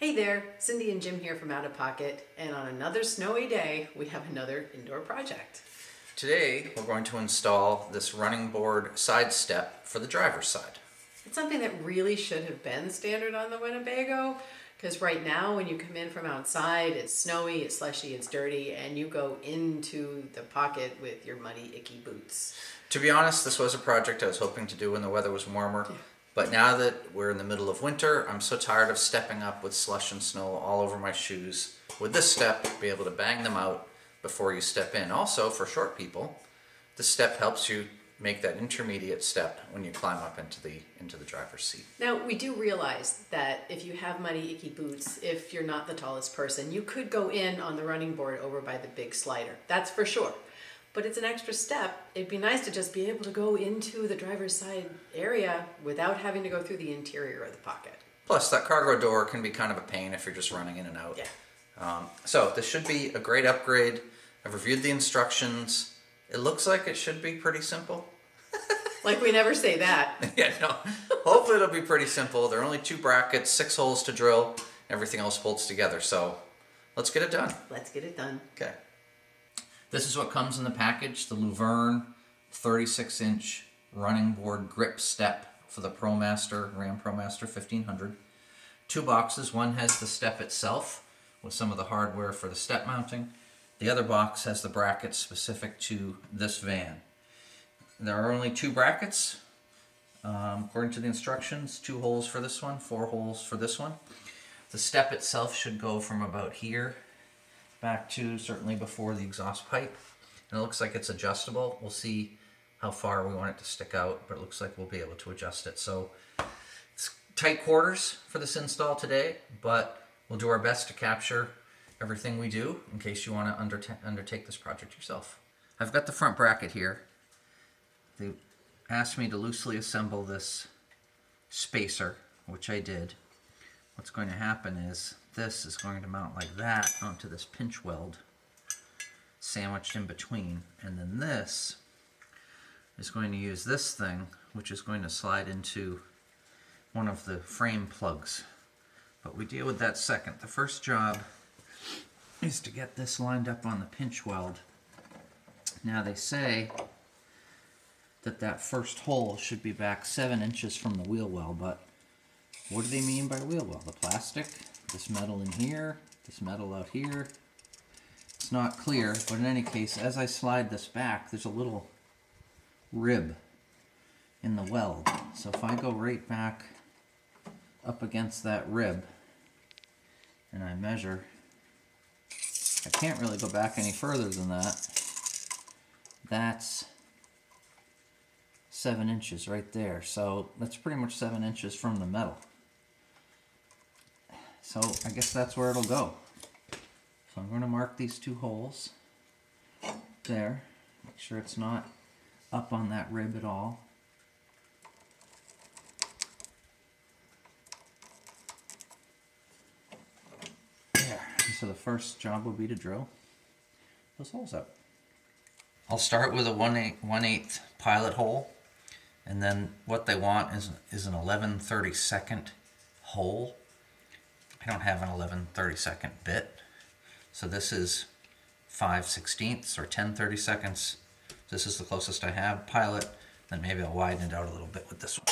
Hey there, Cindy and Jim here from OUTAPocket, and on another snowy day, we have another indoor project. Today, we're going to install this running board side step for the driver's side. It's something that really should have been standard on the Winnebago, because right now when you come in from outside, it's snowy, it's slushy, it's dirty, and you go into the pocket with your muddy, icky boots. To be honest, this was a project I was hoping to do when the weather was warmer. But now that we're in the middle of winter, I'm so tired of stepping up with slush and snow all over my shoes. With this step, be able to bang them out before you step in. Also, for short people, this step helps you make that intermediate step when you climb up into the driver's seat. Now, we do realize that if you have muddy, icky boots, if you're not the tallest person, you could go in on the running board over by the big slider. That's for sure. But it's an extra step. It'd be nice to just be able to go into the driver's side area without having to go through the interior of the pocket. Plus, that cargo door can be kind of a pain if you're just running in and out. Yeah. So this should be a great upgrade. I've reviewed the instructions. It looks like it should be pretty simple. Like we never say that. Yeah, no. Hopefully it'll be pretty simple. There are only 2 brackets, 6 holes to drill. Everything else bolts together. So let's get it done. Let's get it done. Okay. This is what comes in the package, the LUVERNE 36-inch running board grip step for the Promaster, Ram Promaster 1500. 2 boxes. One has the step itself with some of the hardware for the step mounting. The other box has the brackets specific to this van. There are only 2 brackets, according to the instructions. 2 holes for this one, 4 holes for this one. The step itself should go from about here back to certainly before the exhaust pipe. And it looks like it's adjustable. We'll see how far we want it to stick out, but it looks like we'll be able to adjust it. So it's tight quarters for this install today, but we'll do our best to capture everything we do in case you want to undertake this project yourself. I've got the front bracket here. They asked me to loosely assemble this spacer, which I did. What's going to happen is this is going to mount like that onto this pinch weld sandwiched in between, and then this is going to use this thing, which is going to slide into one of the frame plugs. But we deal with that second. The first job is to get this lined up on the pinch weld. Now they say that first hole should be back 7 inches from the wheel well, but what do they mean by wheel well? The plastic, this metal in here, this metal out here. It's not clear, but in any case, as I slide this back, there's a little rib in the weld. So if I go right back up against that rib and I measure, I can't really go back any further than that. That's 7 inches right there. So that's pretty much 7 inches from the metal. So I guess that's where it'll go. So I'm going to mark these 2 holes there. Make sure it's not up on that rib at all. There. So the first job will be to drill those holes up. I'll start with a 1/8 pilot hole, and then what they want is an 11/32 hole. I don't have an 11/32 bit, so this is 5/16 or 10/32. This is the closest I have. Pilot, then maybe I'll widen it out a little bit with this one.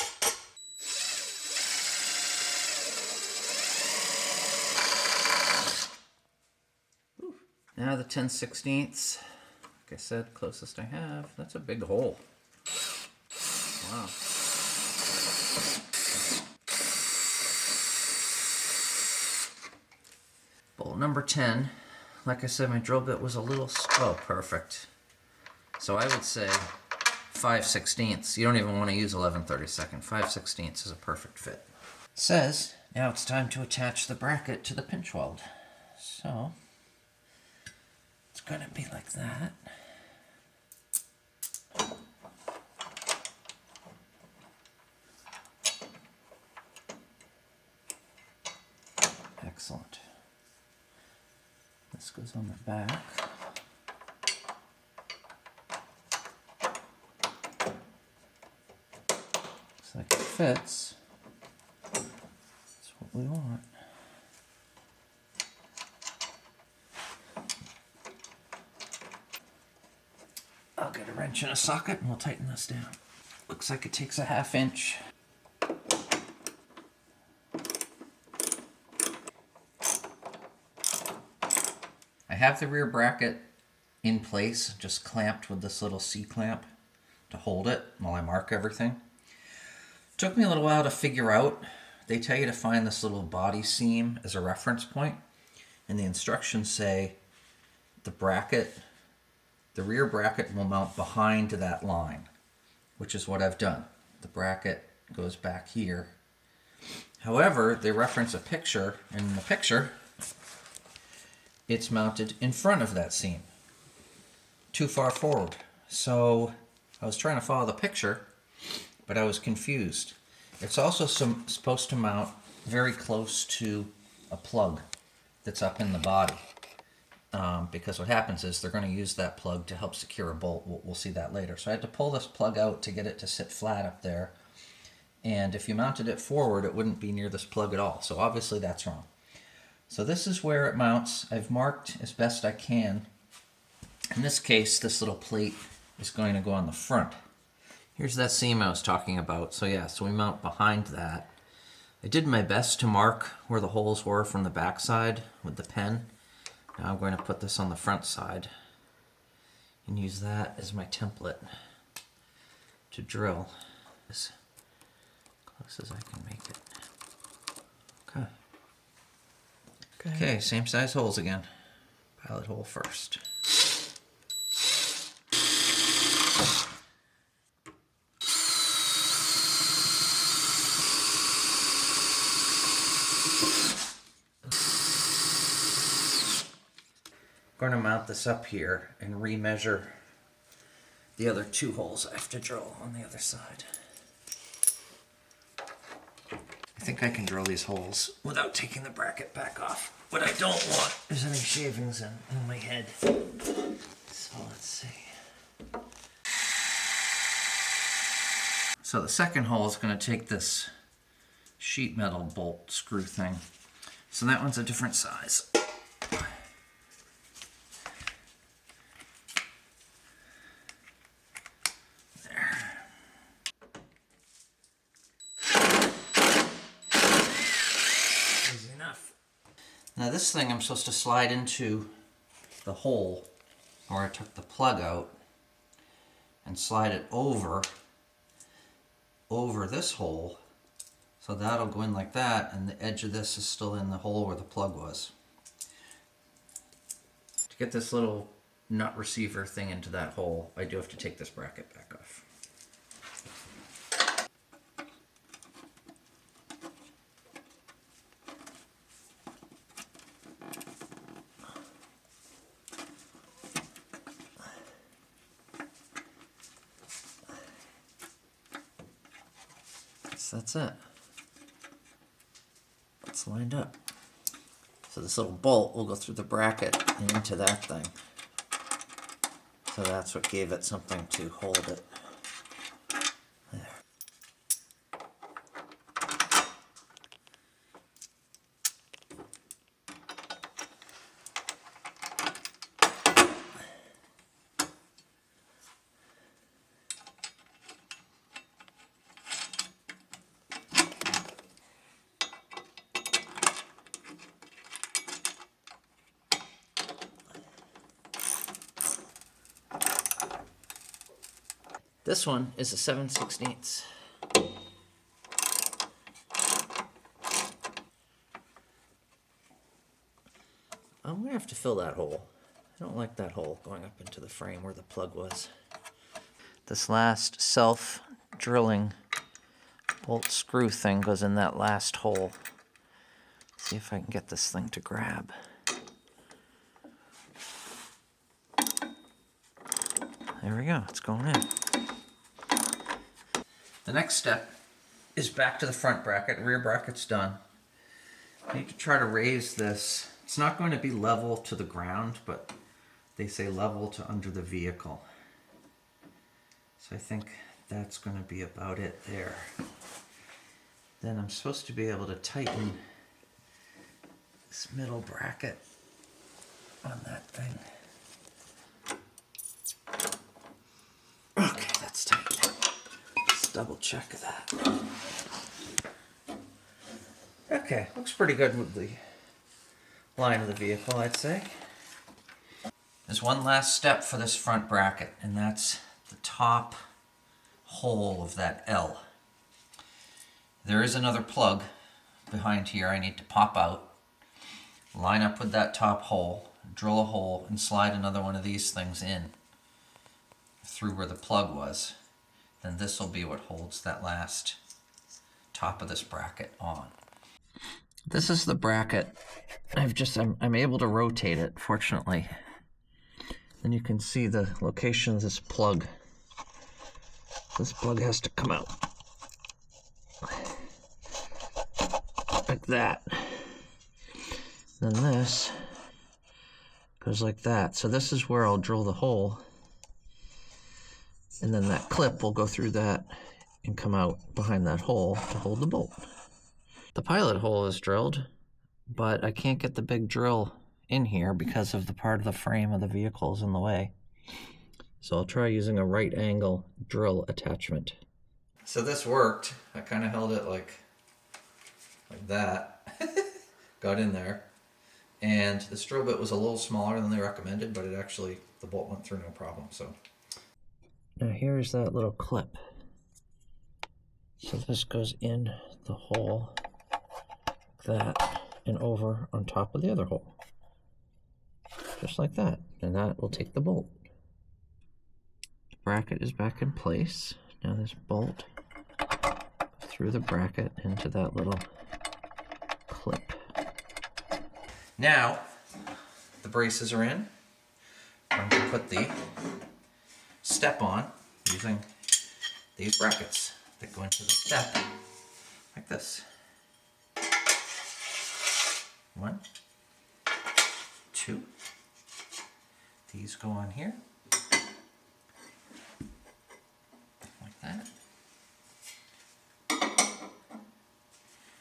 Now the 10/16. Like I said, closest I have. That's a big hole. Wow. Bolt number 10. Like I said, my drill bit was a little... Oh, perfect. So I would say 5/16. You don't even want to use 11/32. 5/16 is a perfect fit. It says, now it's time to attach the bracket to the pinch weld. So it's going to be like that. Excellent. This goes on the back. Looks like it fits. That's what we want. wrench in a socket and we'll tighten this down. Looks like it takes a 1/2 inch. I have the rear bracket in place, just clamped with this little C-clamp to hold it while I mark everything. Took me a little while to figure out. They tell you to find this little body seam as a reference point, and the instructions say the rear bracket will mount behind that line, which is what I've done. The bracket goes back here. However, they reference a picture, and in the picture, it's mounted in front of that seam, too far forward. So I was trying to follow the picture, but I was confused. It's also supposed to mount very close to a plug that's up in the body. Because what happens is they're going to use that plug to help secure a bolt. We'll see that later. So I had to pull this plug out to get it to sit flat up there. And if you mounted it forward, it wouldn't be near this plug at all. So obviously that's wrong. So this is where it mounts. I've marked as best I can. In this case, this little plate is going to go on the front. Here's that seam I was talking about. So yeah, so we mount behind that. I did my best to mark where the holes were from the back side with the pen. Now I'm going to put this on the front side and use that as my template to drill as close as I can make it. Okay, same size holes again. Pilot hole first. I'm going to mount this up here and remeasure the other 2 holes I have to drill on the other side. I think I can drill these holes without taking the bracket back off. What I don't want is any shavings in my head. So let's see. So the second hole is going to take this sheet metal bolt screw thing. So that one's a different size. Now this thing I'm supposed to slide into the hole where I took the plug out and slide it over this hole, so that'll go in like that, and the edge of this is still in the hole where the plug was. To get this little nut receiver thing into that hole, I do have to take this bracket back off. That's it. It's lined up. So this little bolt will go through the bracket and into that thing. So that's what gave it something to hold it. There. This one is a 7/16. I'm going to have to fill that hole. I don't like that hole going up into the frame where the plug was. This last self-drilling bolt screw thing goes in that last hole. See if I can get this thing to grab. There we go, it's going in. The next step is back to the front bracket. Rear bracket's done. I need to try to raise this. It's not going to be level to the ground, but they say level to under the vehicle. So I think that's going to be about it there. Then I'm supposed to be able to tighten this middle bracket on that thing. double check that. Okay, looks pretty good with the line of the vehicle, I'd say. There's one last step for this front bracket, and that's the top hole of that L. There is another plug behind here I need to pop out, line up with that top hole, drill a hole, and slide another one of these things in through where the plug was. Then this will be what holds that last top of this bracket on. This is the bracket. I'm able to rotate it, fortunately. And you can see the location of this plug. This plug has to come out like that. Then this goes like that. So this is where I'll drill the hole. And then that clip will go through that and come out behind that hole to hold the bolt. The pilot hole is drilled, but I can't get the big drill in here because of the part of the frame of the vehicle is in the way. So I'll try using a right angle drill attachment. So this worked. I kind of held it like that. Got in there. And this drill bit was a little smaller than they recommended, but the bolt went through no problem. So now here's that little clip. So this goes in the hole, that, and over on top of the other hole. Just like that. And that will take the bolt. The bracket is back in place. Now this bolt through the bracket into that little clip. Now the braces are in. I'm going to put the step on using these brackets that go into the step like this. 1, 2. These go on here like that.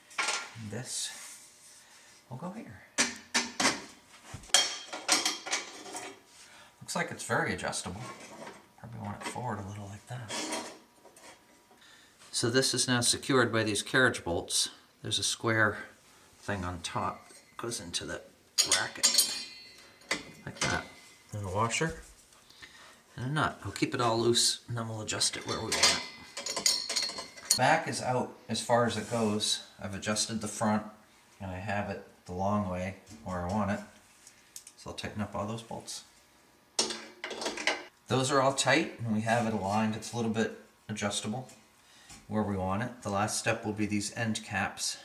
And this will go here. Looks like it's very adjustable. Probably want it forward a little like that. So this is now secured by these carriage bolts. There's a square thing on top. Goes into the bracket like that. And a washer and a nut. I'll keep it all loose and then we'll adjust it where we want it. Back is out as far as it goes. I've adjusted the front and I have it the long way where I want it. So I'll tighten up all those bolts. Those are all tight and we have it aligned. It's a little bit adjustable where we want it. The last step will be these end caps.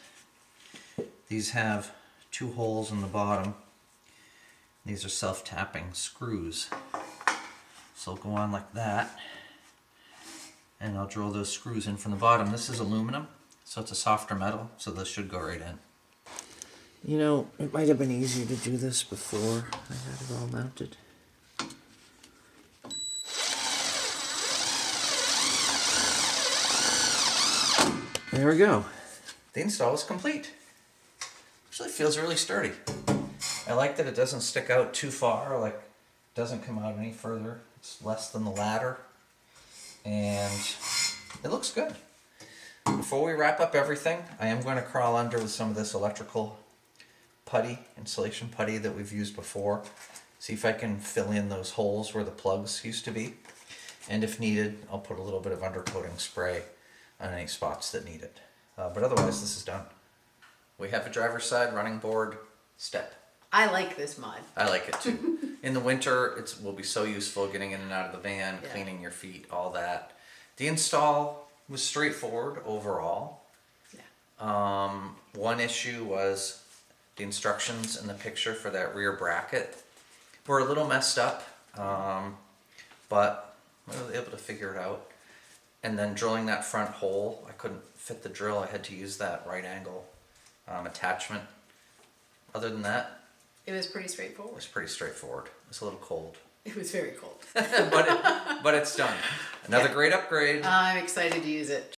These have 2 holes in the bottom. These are self-tapping screws. So I'll go on like that. And I'll drill those screws in from the bottom. This is aluminum, so it's a softer metal, so this should go right in. You know, it might have been easier to do this before I had it all mounted. There we go. The install is complete. Actually feels really sturdy. I like that it doesn't stick out too far, like it doesn't come out any further. It's less than the ladder. And it looks good. Before we wrap up everything, I am going to crawl under with some of this electrical putty, insulation putty that we've used before. See if I can fill in those holes where the plugs used to be. And if needed, I'll put a little bit of undercoating spray on any spots that need it. But otherwise, this is done. We have a driver's side running board step. I like this mod. I like it too. In the winter, it will be so useful getting in and out of the van, Yeah. cleaning your feet, all that. The install was straightforward overall. Yeah. One issue was the instructions in the picture for that rear bracket were a little messed up, but I was able to figure it out. And then drilling that front hole, I couldn't fit the drill. I had to use that right angle attachment. Other than that, It was pretty it straightforward. was pretty straightforward. It was a little cold, It was very cold. but it's done. Another great upgrade. I'm excited to use it.